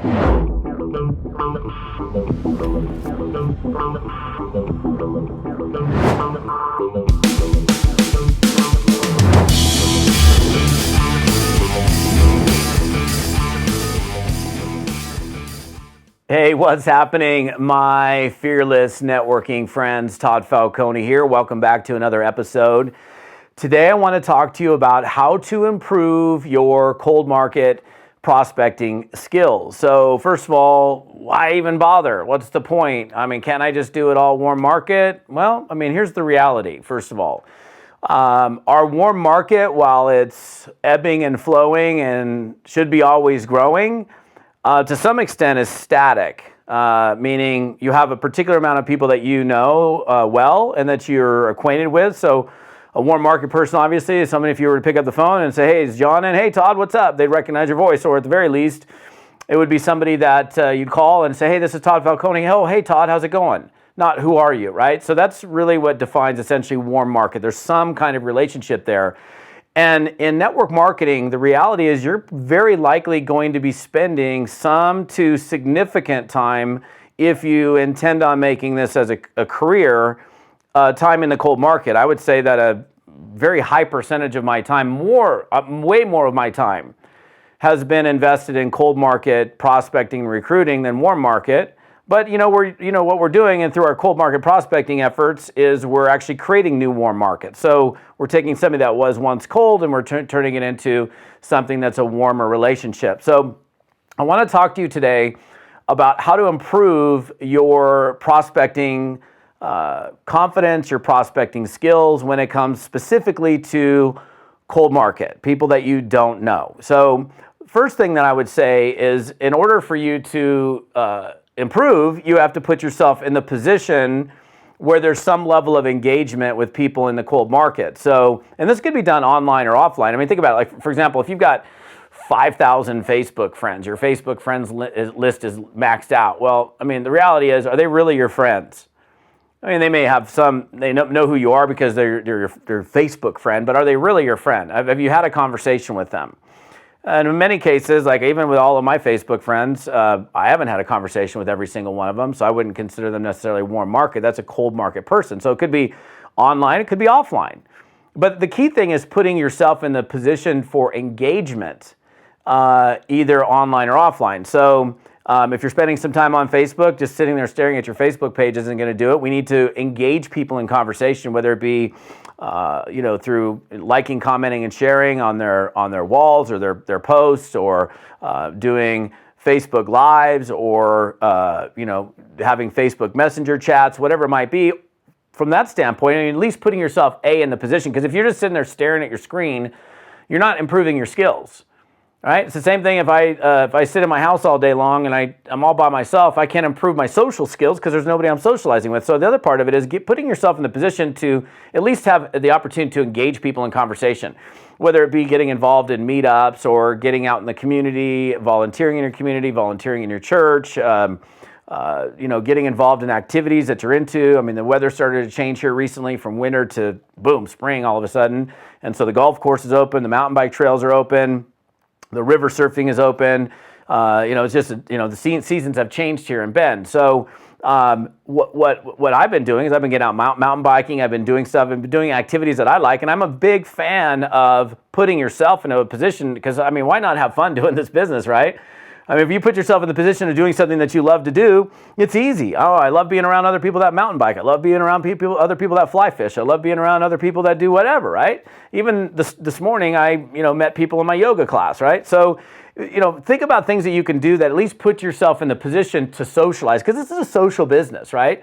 Hey, what's happening, my fearless networking friends? Todd Falcone here. Welcome back to another episode. Today I want to talk to you about how to improve your cold market prospecting skills. So first of all, why even bother? What's the point? I mean, can't I just do it all warm market? Well, I mean, here's the reality, first of all. Our warm market, while it's ebbing and flowing and should be always growing, to some extent is static, meaning you have a particular amount of people that you know well and that you're acquainted with. So a warm market person, obviously, is somebody, if you were to pick up the phone and say, hey, it's John, and hey, Todd, what's up? They'd recognize your voice, or at the very least, it would be somebody that you'd call and say, hey, this is Todd Falcone. Oh, hey, Todd, how's it going? Not who are you, right? So that's really what defines essentially warm market. There's some kind of relationship there. And in network marketing, the reality is you're very likely going to be spending some to significant time, if you intend on making this as a career, time in the cold market. I would say that a very high percentage of my time, way more of my time, has been invested in cold market prospecting and recruiting than warm market. But what we're doing, and through our cold market prospecting efforts, is we're actually creating new warm markets. So we're taking something that was once cold and we're turning it into something that's a warmer relationship. So I want to talk to you today about how to improve your prospecting confidence, your prospecting skills when it comes specifically to cold market, people that you don't know. So first thing that I would say is, in order for you to improve, you have to put yourself in the position where there's some level of engagement with people in the cold market. So, and this could be done online or offline. I mean, think about it. Like, for example, if you've got 5,000 Facebook friends, your Facebook friends list is maxed out. Well, I mean, the reality is, are they really your friends? I mean, they may have some, they know who you are because they're your Facebook friend, but are they really your friend? Have you had a conversation with them? And in many cases, like even with all of my Facebook friends, I haven't had a conversation with every single one of them, so I wouldn't consider them necessarily warm market. That's a cold market person. So it could be online, it could be offline. But the key thing is putting yourself in the position for engagement, either online or offline. So if you're spending some time on Facebook, just sitting there staring at your Facebook page isn't going to do it. We need to engage people in conversation, whether it be through liking, commenting, and sharing on their walls or their posts, or doing Facebook Lives, or having Facebook Messenger chats, whatever it might be. From that standpoint, I mean, at least putting yourself in the position, because if you're just sitting there staring at your screen, you're not improving your skills. All right, it's the same thing if I sit in my house all day long and I'm all by myself. I can't improve my social skills because there's nobody I'm socializing with. So the other part of it is putting yourself in the position to at least have the opportunity to engage people in conversation, whether it be getting involved in meetups or getting out in the community, volunteering in your community, volunteering in your church, getting involved in activities that you're into. I mean, the weather started to change here recently from winter to boom, spring all of a sudden. And so the golf course is open, the mountain bike trails are open. The river surfing is open. It's just, the seasons have changed here in Bend. So what I've been doing is I've been getting out mountain biking. I've been doing stuff. I've been doing activities that I like. And I'm a big fan of putting yourself into a position, because, I mean, why not have fun doing this business, right? I mean, if you put yourself in the position of doing something that you love to do, it's easy. Oh, I love being around other people that mountain bike. I love being around other people that fly fish. I love being around other people that do whatever, right? Even this morning, I met people in my yoga class, right? So, think about things that you can do that at least put yourself in the position to socialize, because this is a social business, right?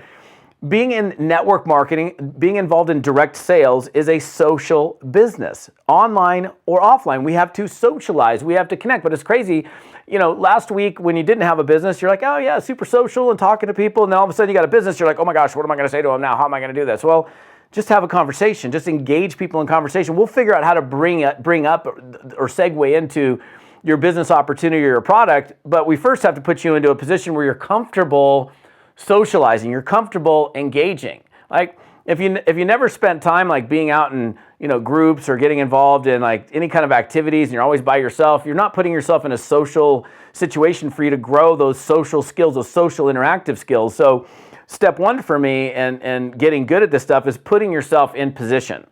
Being in network marketing, being involved in direct sales is a social business, online or offline. We have to socialize, we have to connect. But it's crazy, last week when you didn't have a business, you're like, oh yeah, super social and talking to people. And then all of a sudden you got a business, you're like, oh my gosh, what am I going to say to them now? How am I going to do this? Well, just have a conversation, just engage people in conversation. We'll figure out how to bring up or segue into your business opportunity or your product. But we first have to put you into a position where you're comfortable socializing, you're comfortable engaging. Like if you never spent time like being out and groups or getting involved in like any kind of activities and you're always by yourself, you're not putting yourself in a social situation for you to grow those social skills, those social interactive skills. So step one for me and getting good at this stuff is putting yourself in position.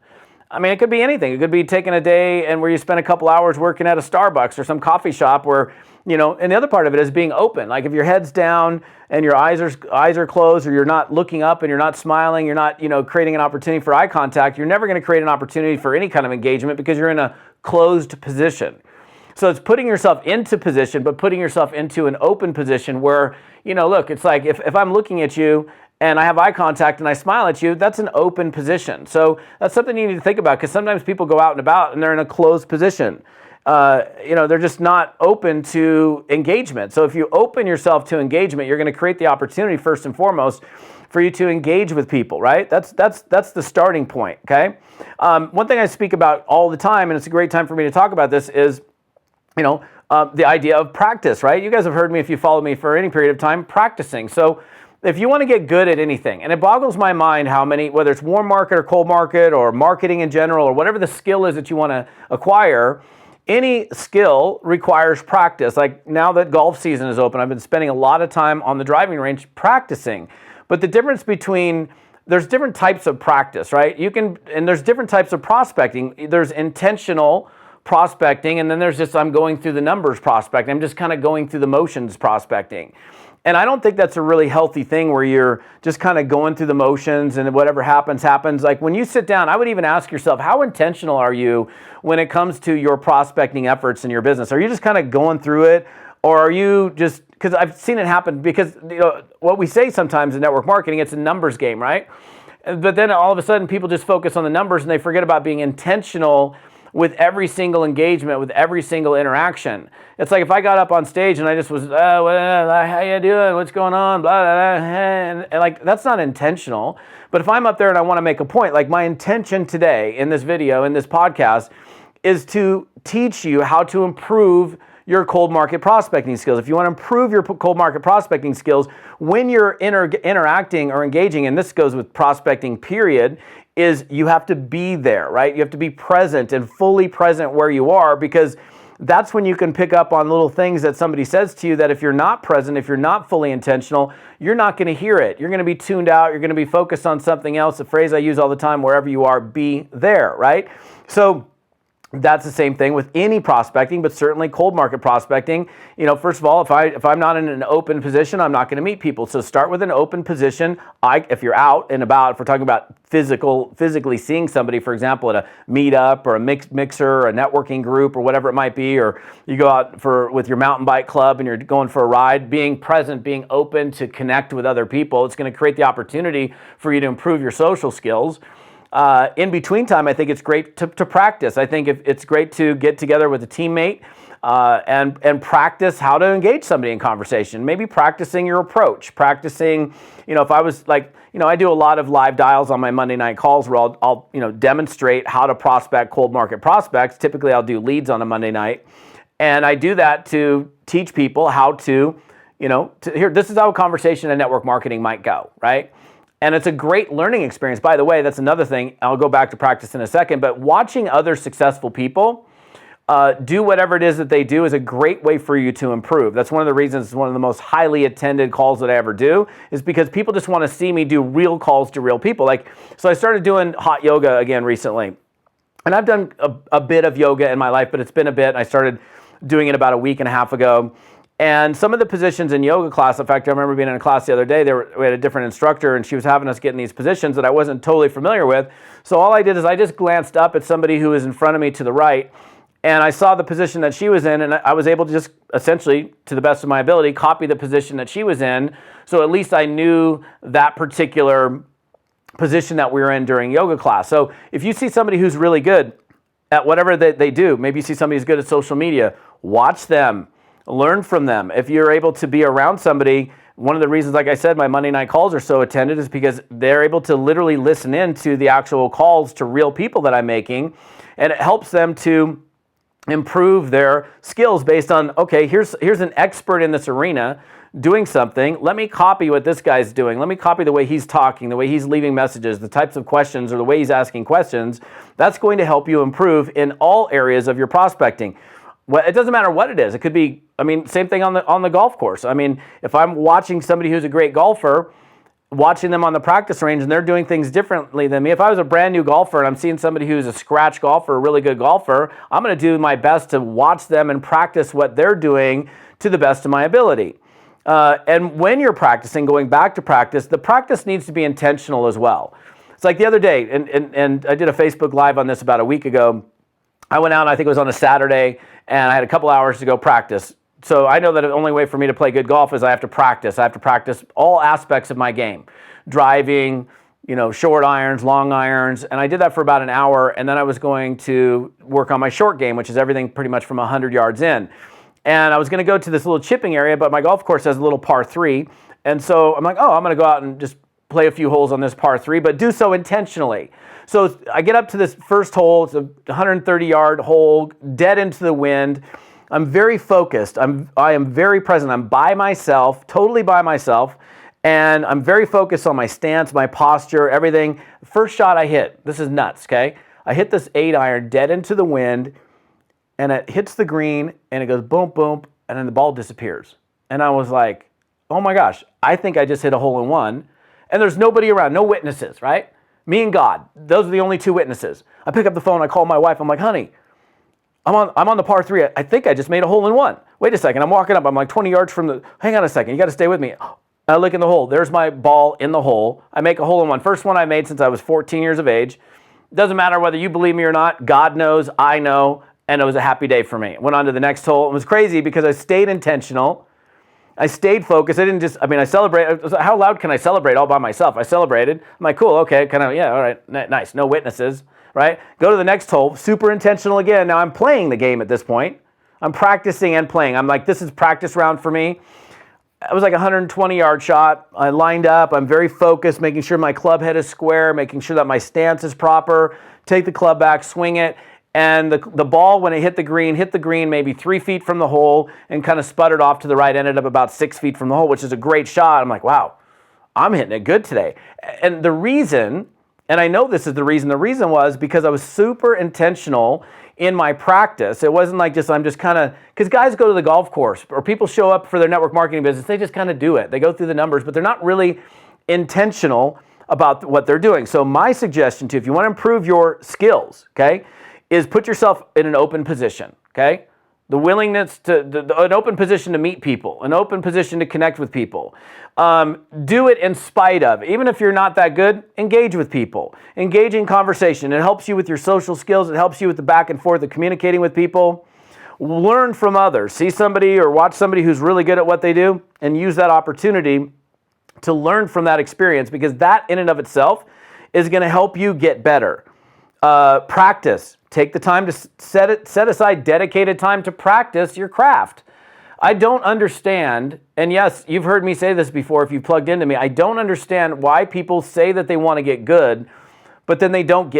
I mean, it could be anything. It could be taking a day and where you spend a couple hours working at a Starbucks or some coffee shop where, and the other part of it is being open. Like if your head's down and your eyes are closed, or you're not looking up and you're not smiling, you're not, creating an opportunity for eye contact, you're never going to create an opportunity for any kind of engagement because you're in a closed position. So it's putting yourself into position, but putting yourself into an open position where, look, it's like if I'm looking at you and I have eye contact and I smile at you, that's an open position. So that's something you need to think about, because sometimes people go out and about and they're in a closed position. They're just not open to engagement. So if you open yourself to engagement, you're going to create the opportunity first and foremost for you to engage with people, right? That's the starting point, okay? One thing I speak about all the time, and it's a great time for me to talk about this, is the idea of practice, right? You guys have heard me, if you follow me for any period of time, practicing. So if you want to get good at anything, and it boggles my mind how many, whether it's warm market or cold market or marketing in general or whatever the skill is that you want to acquire, any skill requires practice. Like now that golf season is open, I've been spending a lot of time on the driving range practicing. But the difference there's different types of practice, right? And there's different types of prospecting. There's intentional prospecting, and then there's just I'm going through the numbers prospecting. I'm just kind of going through the motions prospecting. And I don't think that's a really healthy thing where you're just kind of going through the motions and whatever happens. Like when you sit down, I would even ask yourself, how intentional are you when it comes to your prospecting efforts in your business? Are you just kind of going through it, or are you just, because I've seen it happen, because what we say sometimes in network marketing, it's a numbers game, right? But then all of a sudden people just focus on the numbers and they forget about being intentional with every single engagement, with every single interaction. It's like if I got up on stage and I just was, how you doing? What's going on? Blah, blah, blah. And like, that's not intentional. But if I'm up there and I want to make a point, like my intention today in this video, in this podcast, is to teach you how to improve your cold market prospecting skills. If you want to improve your cold market prospecting skills, when you're interacting or engaging, and this goes with prospecting period, is you have to be there, right? You have to be present and fully present where you are, because that's when you can pick up on little things that somebody says to you that if you're not present, if you're not fully intentional, you're not going to hear it. You're going to be tuned out. You're going to be focused on something else. The phrase I use all the time, wherever you are, be there, right? So that's the same thing with any prospecting, but certainly cold market prospecting. First of all, if I'm not in an open position, I'm not going to meet people. So start with an open position. If you're out and about, if we're talking about physically seeing somebody, for example, at a meetup or a mixer or a networking group or whatever it might be, or you go out with your mountain bike club and you're going for a ride, being present, being open to connect with other people, it's going to create the opportunity for you to improve your social skills. In between time, I think it's great to practice. I think it's great to get together with a teammate and practice how to engage somebody in conversation. Maybe practicing your approach, practicing, if I was like, I do a lot of live dials on my Monday night calls where I'll demonstrate how to prospect cold market prospects. Typically, I'll do leads on a Monday night. And I do that to teach people how to, this is how a conversation in network marketing might go, right? And it's a great learning experience. By the way, that's another thing. I'll go back to practice in a second, but watching other successful people do whatever it is that they do is a great way for you to improve. That's one of the reasons it's one of the most highly attended calls that I ever do, is because people just want to see me do real calls to real people. So I started doing hot yoga again recently. And I've done a bit of yoga in my life, but it's been a bit. I started doing it about a week and a half ago. And some of the positions in yoga class, in fact, I remember being in a class the other day, we had a different instructor and she was having us get in these positions that I wasn't totally familiar with. So all I did is I just glanced up at somebody who was in front of me to the right, and I saw the position that she was in, and I was able to just essentially, to the best of my ability, copy the position that she was in. So at least I knew that particular position that we were in during yoga class. So if you see somebody who's really good at whatever they do, maybe you see somebody who's good at social media, watch them. Learn from them. If you're able to be around somebody, one of the reasons, like I said, my Monday night calls are so attended is because they're able to literally listen in to the actual calls to real people that I'm making, and it helps them to improve their skills based on, okay, here's an expert in this arena doing something. Let me copy what this guy's doing. Let me copy the way he's talking, the way he's leaving messages, the types of questions or the way he's asking questions. That's going to help you improve in all areas of your prospecting. Well, it doesn't matter what it is. It could be, same thing on the golf course. If I'm watching somebody who's a great golfer, watching them on the practice range and they're doing things differently than me. If I was a brand new golfer and I'm seeing somebody who's a scratch golfer, a really good golfer, I'm going to do my best to watch them and practice what they're doing to the best of my ability. And when you're practicing, going back to practice, the practice needs to be intentional as well. It's like the other day, and I did a Facebook Live on this about a week ago. I went out, I think it was on a Saturday, and I had a couple hours to go practice. So I know that the only way for me to play good golf is I have to practice. I have to practice all aspects of my game. Driving, short irons, long irons. And I did that for about an hour. And then I was going to work on my short game, which is everything pretty much from 100 yards in. And I was going to go to this little chipping area, but my golf course has a little par 3. And so I'm like, I'm going to go out and just play a few holes on this par 3, but do so intentionally. So I get up to this first hole. It's a 130-yard hole, dead into the wind. I'm very focused. I am very present. I'm by myself, totally by myself, and I'm very focused on my stance, my posture, everything. First shot I hit, this is nuts, okay? I hit this 8-iron dead into the wind, and it hits the green, and it goes boom, boom, and then the ball disappears. And I was like, oh my gosh, I think I just hit a hole in one, and there's nobody around, no witnesses, right? Me and God, those are the only two witnesses. I pick up the phone, I call my wife, I'm like, honey, I'm on the par 3. I think I just made a hole in one. Wait a second. I'm walking up. I'm like 20 yards from the... Hang on a second. You got to stay with me. I look in the hole. There's my ball in the hole. I make a hole in one. First one I made since I was 14 years of age. Doesn't matter whether you believe me or not. God knows. I know. And it was a happy day for me. Went on to the next hole. It was crazy because I stayed intentional. I stayed focused. I didn't just... I celebrated. How loud can I celebrate all by myself? I celebrated. I'm like, cool. Okay. Kind of, yeah. All right. Nice. No witnesses. Right? Go to the next hole, super intentional again. Now I'm playing the game at this point. I'm practicing and playing. I'm like, this is practice round for me. It was like a 120-yard shot. I lined up. I'm very focused, making sure my club head is square, making sure that my stance is proper. Take the club back, swing it. And the ball, when it hit the green maybe 3 feet from the hole and kind of sputtered off to the right, ended up about 6 feet from the hole, which is a great shot. I'm like, wow, I'm hitting it good today. And the reason... And I know this is the reason. The reason was because I was super intentional in my practice. It wasn't like I'm just kind of, because guys go to the golf course or people show up for their network marketing business, they just kind of do it. They go through the numbers, but they're not really intentional about what they're doing. So my suggestion to you, if you want to improve your skills, okay, is put yourself in an open position, okay? The willingness an open position to meet people, an open position to connect with people. Do it in spite of. Even if you're not that good, engage with people. Engage in conversation. It helps you with your social skills. It helps you with the back and forth of communicating with people. Learn from others. See somebody or watch somebody who's really good at what they do and use that opportunity to learn from that experience, because that in and of itself is going to help you get better. Practice. Take the time to set aside dedicated time to practice your craft. I don't understand, and yes, you've heard me say this before if you've plugged into me, I don't understand why people say that they want to get good, but then they don't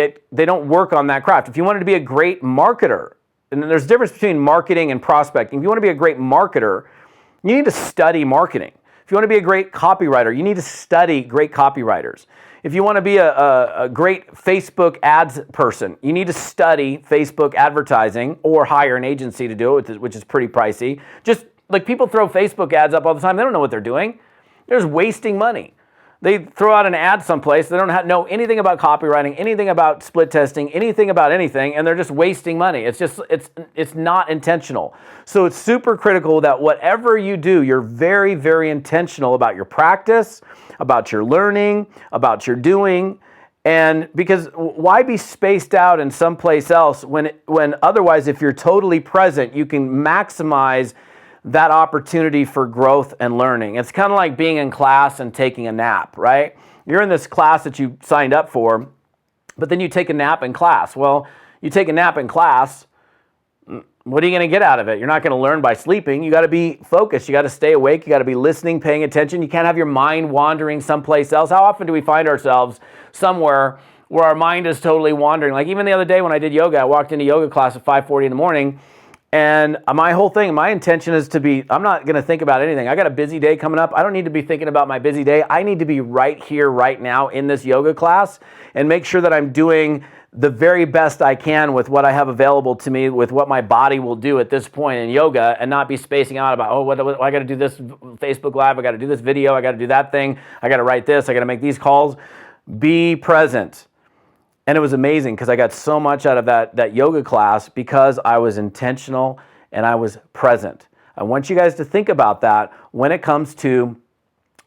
work on that craft. If you wanted to be a great marketer, and there's a difference between marketing and prospecting. If you want to be a great marketer, you need to study marketing. If you want to be a great copywriter, you need to study great copywriters. If you want to be a great Facebook ads person, you need to study Facebook advertising or hire an agency to do it, which is pretty pricey. Just like people throw Facebook ads up all the time. They don't know what they're doing. They're just wasting money. They throw out an ad someplace. They don't know anything about copywriting, anything about split testing, anything about anything, and they're just wasting money. It's not intentional. So it's super critical that whatever you do, you're very, very intentional about your practice, about your learning, about your doing. And because why be spaced out in someplace else when otherwise, if you're totally present, you can maximize that opportunity for growth and learning. It's kind of like being in class and taking a nap, right? You're in this class that you signed up for, but then you take a nap in class. Well, you take a nap in class, what are you going to get out of it? You're not going to learn by sleeping. You got to be focused. You got to stay awake. You got to be listening, paying attention. You can't have your mind wandering someplace else. How often do we find ourselves somewhere where our mind is totally wandering. Like even the other day when I did yoga, I walked into yoga class at 5:40 in the morning, and my whole thing, my intention is to be, I'm not going to think about anything. I got a busy day coming up. I don't need to be thinking about my busy day. I need to be right here, right now in this yoga class and make sure that I'm doing the very best I can with what I have available to me, with what my body will do at this point in yoga, and not be spacing out about, what I got to do this Facebook Live, I got to do this video, I got to do that thing, I got to write this, I got to make these calls. Be present. And it was amazing because I got so much out of that yoga class because I was intentional and I was present. I want you guys to think about that when it comes to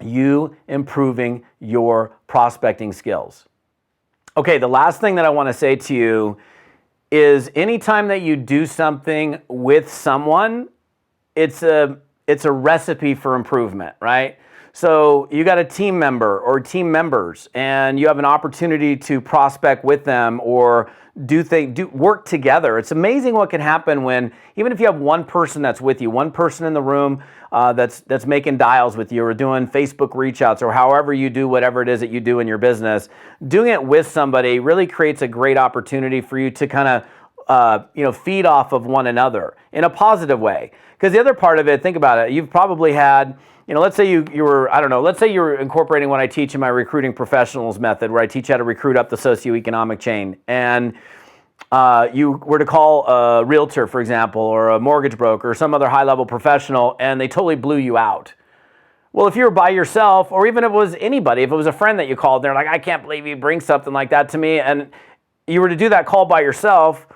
you improving your prospecting skills. Okay, the last thing that I want to say to you is anytime that you do something with someone, it's a recipe for improvement, right? So you got a team member or team members and you have an opportunity to prospect with them or do work together. It's amazing what can happen when, even if you have one person that's with you, one person in the room that's making dials with you or doing Facebook reach outs or however you do whatever it is that you do in your business, doing it with somebody really creates a great opportunity for you to kind of feed off of one another in a positive way. Because the other part of it, think about it, you've probably had, let's say let's say you're incorporating what I teach in my recruiting professionals method, where I teach how to recruit up the socioeconomic chain. And you were to call a realtor, for example, or a mortgage broker or some other high-level professional, and they totally blew you out. Well, if you were by yourself, or even if it was anybody, if it was a friend that you called, they're like, I can't believe you bring something like that to me, and you were to do that call by yourself,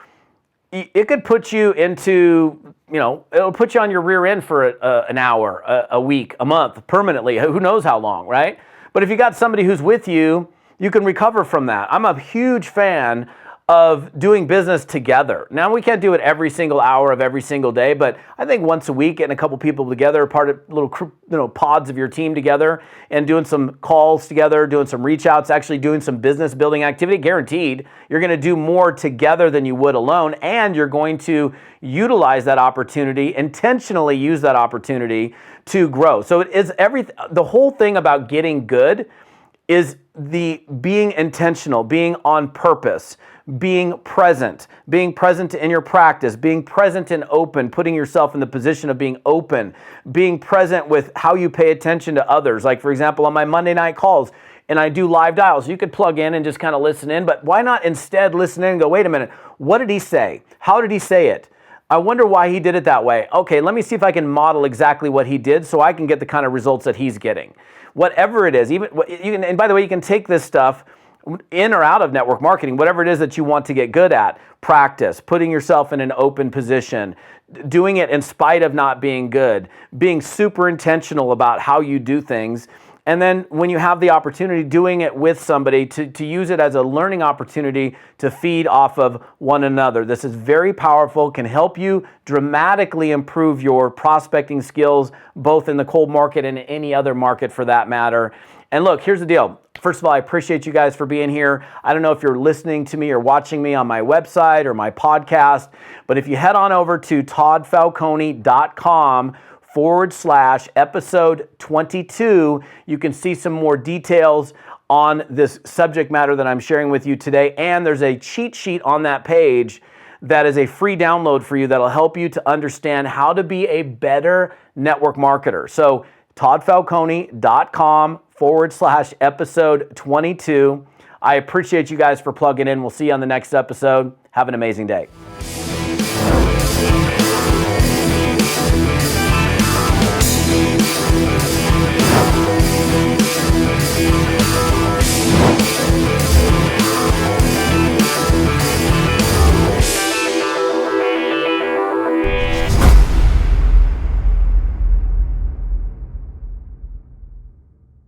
it could put you into, it'll put you on your rear end for an hour, a week, a month, permanently, who knows how long, right? But if you got somebody who's with you, you can recover from that. I'm a huge fan of doing business together. Now, we can't do it every single hour of every single day, but I think once a week, getting a couple people together, part of little pods of your team together, and doing some calls together, doing some reach outs, actually doing some business building activity, guaranteed you're going to do more together than you would alone, and you're going to utilize that opportunity, intentionally use that opportunity to grow. So it is the whole thing about getting good is the being intentional, being on purpose, being present in your practice, being present and open, putting yourself in the position of being open, being present with how you pay attention to others. Like, for example, on my Monday night calls, and I do live dials, you could plug in and just kind of listen in, but why not instead listen in and go, wait a minute, what did he say? How did he say it? I wonder why he did it that way. Okay, let me see if I can model exactly what he did so I can get the kind of results that he's getting. Whatever it is, and by the way, you can take this stuff in or out of network marketing, whatever it is that you want to get good at, practice, putting yourself in an open position, doing it in spite of not being good, being super intentional about how you do things. And then when you have the opportunity, doing it with somebody to use it as a learning opportunity to feed off of one another. This is very powerful, can help you dramatically improve your prospecting skills, both in the cold market and any other market for that matter. And look, here's the deal. First of all, I appreciate you guys for being here. I don't know if you're listening to me or watching me on my website or my podcast, but if you head on over to toddfalcone.com/episode 22, you can see some more details on this subject matter that I'm sharing with you today. And there's a cheat sheet on that page that is a free download for you that'll help you to understand how to be a better network marketer. So toddfalcone.com/episode 22. I appreciate you guys for plugging in. We'll see you on the next episode. Have an amazing day.